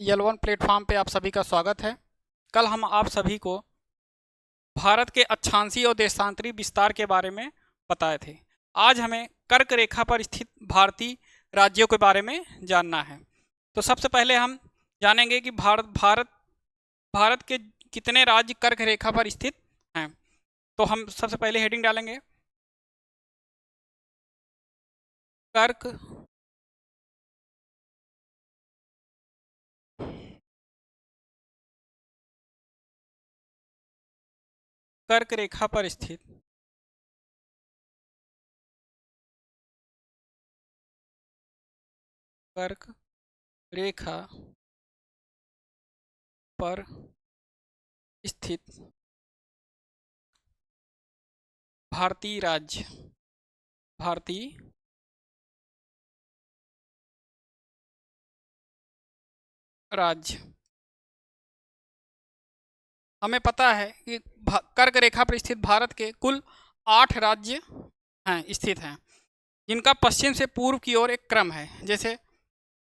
L1 platform पे आप सभी का स्वागत है। कल हम आप सभी को भारत के अक्षांशीय और देशांतरी विस्तार के बारे में बताए थे। आज हमें कर्क रेखा पर स्थित भारतीय राज्यों के बारे में जानना है। तो सबसे पहले हम जानेंगे कि भारत के कितने राज्य कर्क रेखा पर स्थित हैं। तो हम सबसे पहले हेडिंग डालेंगे कर्क कर्क रेखा पर स्थित कर्क रेखा पर स्थित भारतीय राज्य हमें पता है कि कर्क रेखा पर स्थित भारत के कुल 8 राज्य स्थित हैं, जिनका पश्चिम से पूर्व की ओर एक क्रम है। जैसे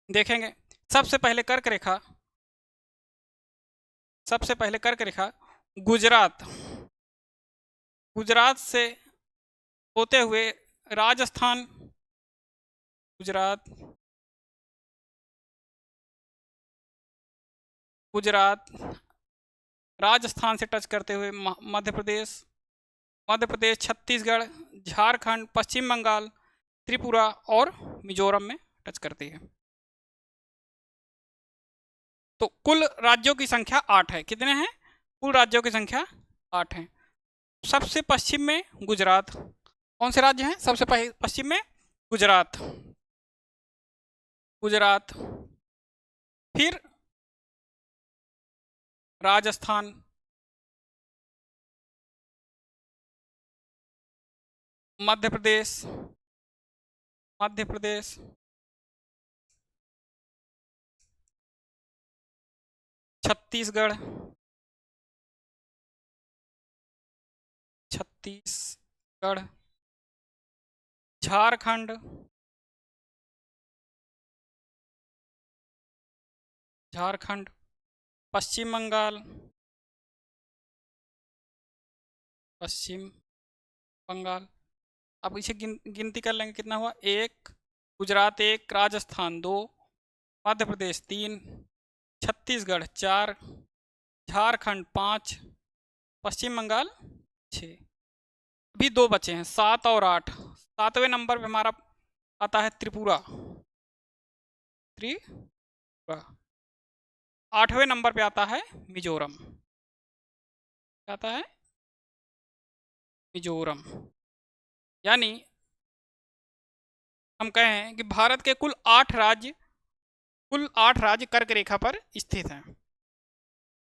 देखेंगे, सबसे पहले कर्क रेखा गुजरात से होते हुए राजस्थान, गुजरात राजस्थान से टच करते हुए मध्य प्रदेश, छत्तीसगढ़, झारखंड, पश्चिम बंगाल, त्रिपुरा और मिजोरम में टच करती है। तो कुल राज्यों की संख्या 8 है। कितने हैं? कुल राज्यों की संख्या 8 है। सबसे पश्चिम में गुजरात। कौन से राज्य हैं? सबसे पश्चिम में गुजरात, फिर राजस्थान, मध्य प्रदेश, छत्तीसगढ़, झारखंड, पश्चिम बंगाल। अब इसे गिनती कर लेंगे, कितना हुआ? 1, गुजरात 1, राजस्थान 2, मध्य प्रदेश 3, छत्तीसगढ़ 4, झारखंड 5, पश्चिम बंगाल 6। अभी 2 बचे हैं, 7 और 8। 7वें नंबर पे हमारा आता है त्रिपुरा। 8वें नंबर पे आता है मिजोरम। क्या आता है? मिजोरम। यानी हम कहें कि भारत के कुल 8 राज्य कर्क रेखा पर स्थित हैं।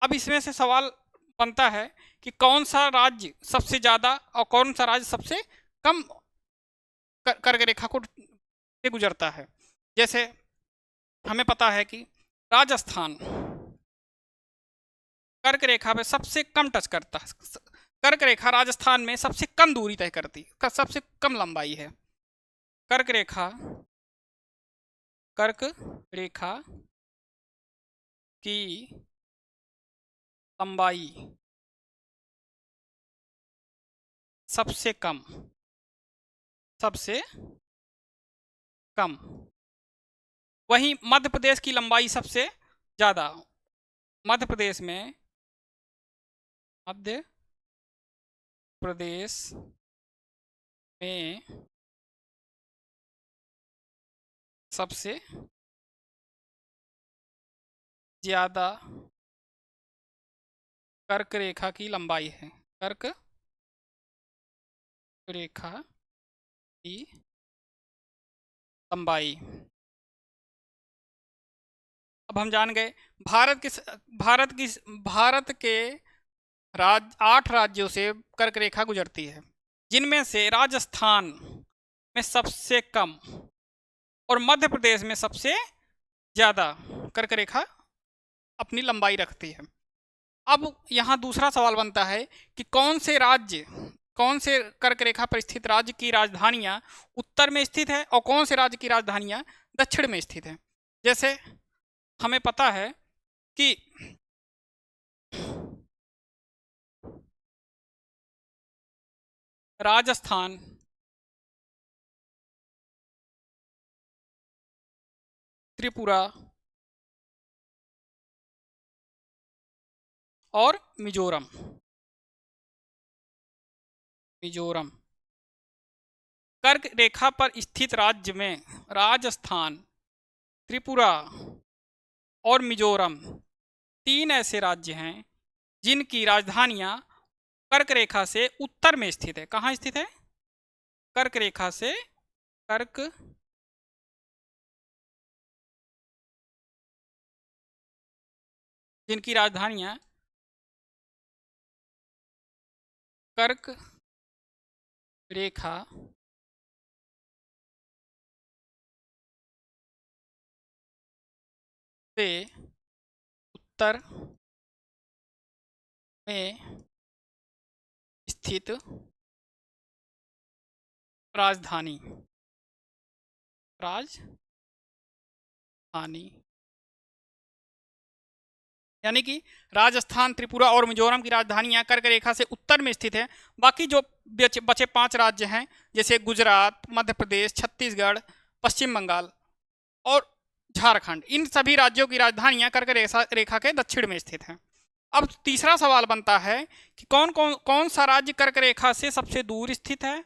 अब इसमें से सवाल बनता है कि कौन सा राज्य सबसे ज़्यादा और कौन सा राज्य सबसे कम कर्क रेखा को से गुजरता है। जैसे हमें पता है कि राजस्थान कर्क रेखा पे सबसे कम टच करता है। कर्क रेखा राजस्थान में सबसे कम दूरी तय करती है, सबसे कम लंबाई है। कर्क रेखा की लंबाई सबसे कम। वहीं मध्य प्रदेश की लंबाई सबसे ज़्यादा। मध्य प्रदेश में सबसे ज़्यादा कर्क रेखा की लंबाई है। कर्क रेखा की लंबाई। अब हम जान गए भारत के 8 राज्यों से कर्क रेखा गुजरती है, जिनमें से राजस्थान में सबसे कम और मध्य प्रदेश में सबसे ज़्यादा कर्क रेखा अपनी लंबाई रखती है। अब यहाँ दूसरा सवाल बनता है कि कौन से कर्क रेखा पर स्थित राज्य की राजधानियाँ उत्तर में स्थित है और कौन से राज्य की राजधानियाँ दक्षिण में स्थित है। जैसे हमें पता है कि राजस्थान, त्रिपुरा और मिजोरम, मिजोरम कर्क रेखा पर स्थित राज्य में राजस्थान, त्रिपुरा और मिजोरम तीन ऐसे राज्य हैं जिनकी राजधानियां कर्क रेखा से उत्तर में स्थित है। कहाँ स्थित है? कर्क रेखा से, कर्क जिनकी राजधानियां कर्क रेखा से उत्तर में स्थित राजधानी, राजधानी यानी कि राजस्थान, त्रिपुरा और मिजोरम की राजधानियां कर्क रेखा से उत्तर में स्थित है। बाकी जो बचे 5 राज्य हैं, जैसे गुजरात, मध्य प्रदेश, छत्तीसगढ़, पश्चिम बंगाल और झारखंड, इन सभी राज्यों की राजधानियां कर्क रेखा के दक्षिण में स्थित हैं। अब तीसरा सवाल बनता है कि कौन सा राज्य कर्क रेखा से सबसे दूर स्थित है,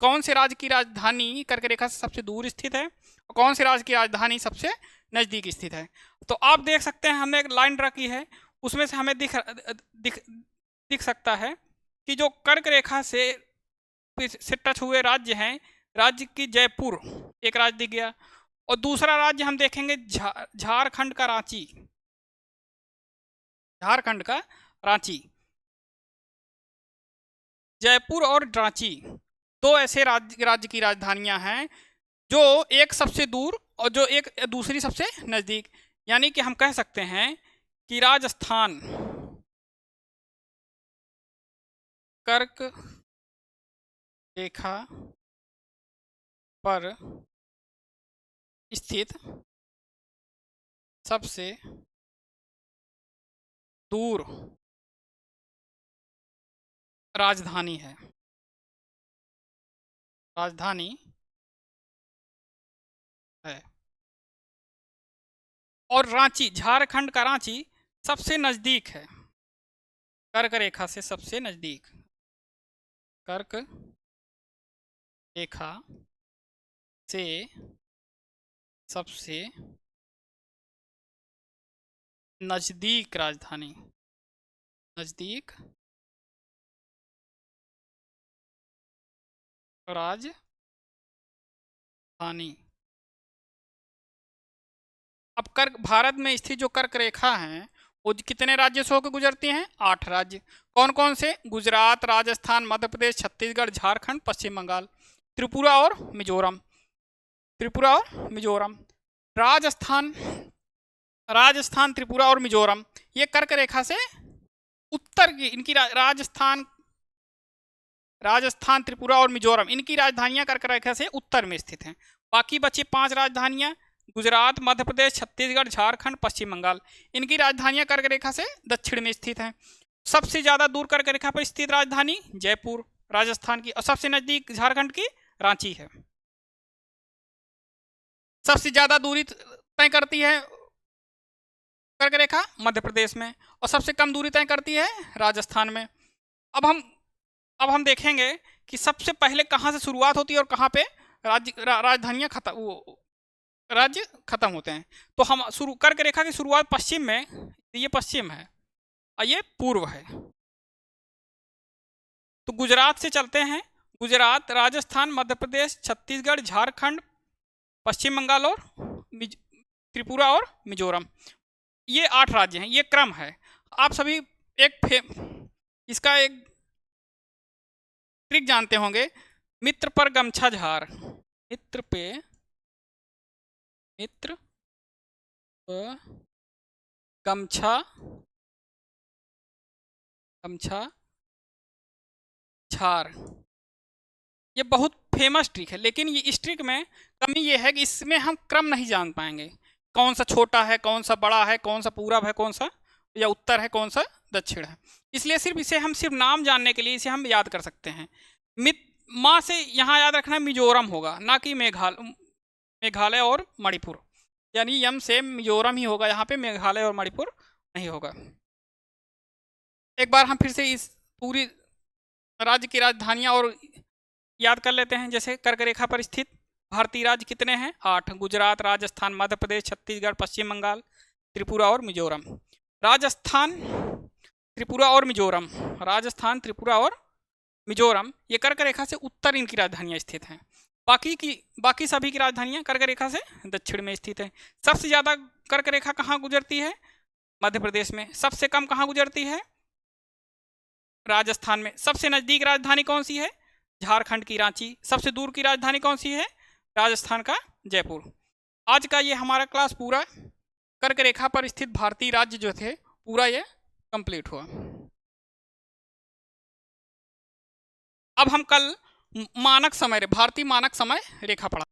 कौन से राज्य की राजधानी कर्क रेखा से सबसे दूर स्थित है और कौन से राज्य की राजधानी सबसे नज़दीक स्थित है। तो आप देख सकते हैं, हमने एक लाइन ड्रा की है, उसमें से हमें दिख सकता है कि जो कर्क रेखा से टच हुए राज्य हैं, राज्य की जयपुर एक राज्य दिख गया, और दूसरा राज्य हम देखेंगे झारखंड का रांची, झारखंड का रांची, जयपुर और रांची दो ऐसे राज्य की राजधानियां हैं जो एक सबसे दूर और जो एक दूसरी सबसे नज़दीक। यानी कि हम कह सकते हैं कि राजस्थान कर्क रेखा पर स्थित सबसे दूर राजधानी है, राजधानी है। और रांची, झारखंड का रांची सबसे नज़दीक है, कर्क रेखा से सबसे नज़दीक, कर्क रेखा से सबसे नज़दीक राजधानी, नज़दीक राजधानी। अब कर्क, भारत में स्थित जो कर्क रेखा हैं वो कितने राज्यों से होकर गुजरती हैं? 8 राज्य। कौन कौन से? गुजरात, राजस्थान, मध्य प्रदेश, छत्तीसगढ़, झारखंड, पश्चिम बंगाल, त्रिपुरा और मिजोरम, त्रिपुरा और मिजोरम। राजस्थान, राजस्थान, त्रिपुरा और मिजोरम ये कर्क रेखा से उत्तर की, इनकी राजस्थान, त्रिपुरा और मिजोरम इनकी राजधानियां कर्क रेखा से उत्तर में स्थित हैं। बाकी बची 5 राजधानियां गुजरात, मध्य प्रदेश, छत्तीसगढ़, झारखंड, पश्चिम बंगाल, इनकी राजधानियां कर्क रेखा से दक्षिण में स्थित हैं। सबसे ज़्यादा दूर कर्क रेखा पर स्थित राजधानी जयपुर राजस्थान की, और सबसे नज़दीक झारखंड की रांची है। सबसे ज़्यादा दूरी तय करती है कर्क रेखा मध्य प्रदेश में, और सबसे कम दूरी तय करती है राजस्थान में। अब हम देखेंगे कि सबसे पहले कहाँ से शुरुआत होती है और कहाँ पे राजधानियाँ राज्य खत्म होते हैं। तो हम कर्क रेखा की शुरुआत पश्चिम में, ये पश्चिम है और ये पूर्व है। तो गुजरात से चलते हैं, गुजरात, राजस्थान, मध्य प्रदेश, छत्तीसगढ़, झारखंड, पश्चिम बंगाल और त्रिपुरा और मिजोरम, ये 8 राज्य हैं। ये क्रम है। आप सभी इसका एक ट्रिक जानते होंगे, मित्र पर गमछा झार, मित्र पर गमछा झार, ये बहुत फेमस ट्रिक है। लेकिन ये इस ट्रिक में कमी ये है कि इसमें हम क्रम नहीं जान पाएंगे। कौन सा छोटा है, कौन सा बड़ा है, कौन सा पूरब है, कौन सा या उत्तर है, कौन सा दक्षिण है। इसलिए सिर्फ इसे हम सिर्फ नाम जानने के लिए इसे हम याद कर सकते हैं। माँ से यहाँ याद रखना मिजोरम होगा, ना कि मेघालय और मणिपुर, यानी यम से मिजोरम ही होगा, यहाँ पे मेघालय और मणिपुर नहीं होगा। एक बार हम फिर से इस पूरी राज्य की राजधानियाँ और याद कर लेते हैं। जैसे कर्क रेखा पर स्थित भारतीय राज्य कितने हैं? 8। गुजरात, राजस्थान, मध्य प्रदेश, छत्तीसगढ़, पश्चिम बंगाल, त्रिपुरा और मिजोरम। राजस्थान, त्रिपुरा और मिजोरम, राजस्थान, त्रिपुरा और मिजोरम, ये कर्क रेखा से उत्तर इनकी राजधानियाँ स्थित हैं। बाकी सभी की राजधानियाँ कर्क रेखा से दक्षिण में स्थित है। सबसे ज़्यादा कर्क रेखा कहाँ गुजरती है? मध्य प्रदेश में। सबसे कम कहाँ गुजरती है? राजस्थान में। सबसे नज़दीक राजधानी कौन सी है? झारखंड की रांची। सबसे दूर की राजधानी कौन सी है? राजस्थान का जयपुर। आज का ये हमारा क्लास पूरा कर्क रेखा पर स्थित भारतीय राज्य जो थे पूरा ये कंप्लीट हुआ। अब हम कल मानक समय, भारतीय मानक समय रेखा पढ़ा।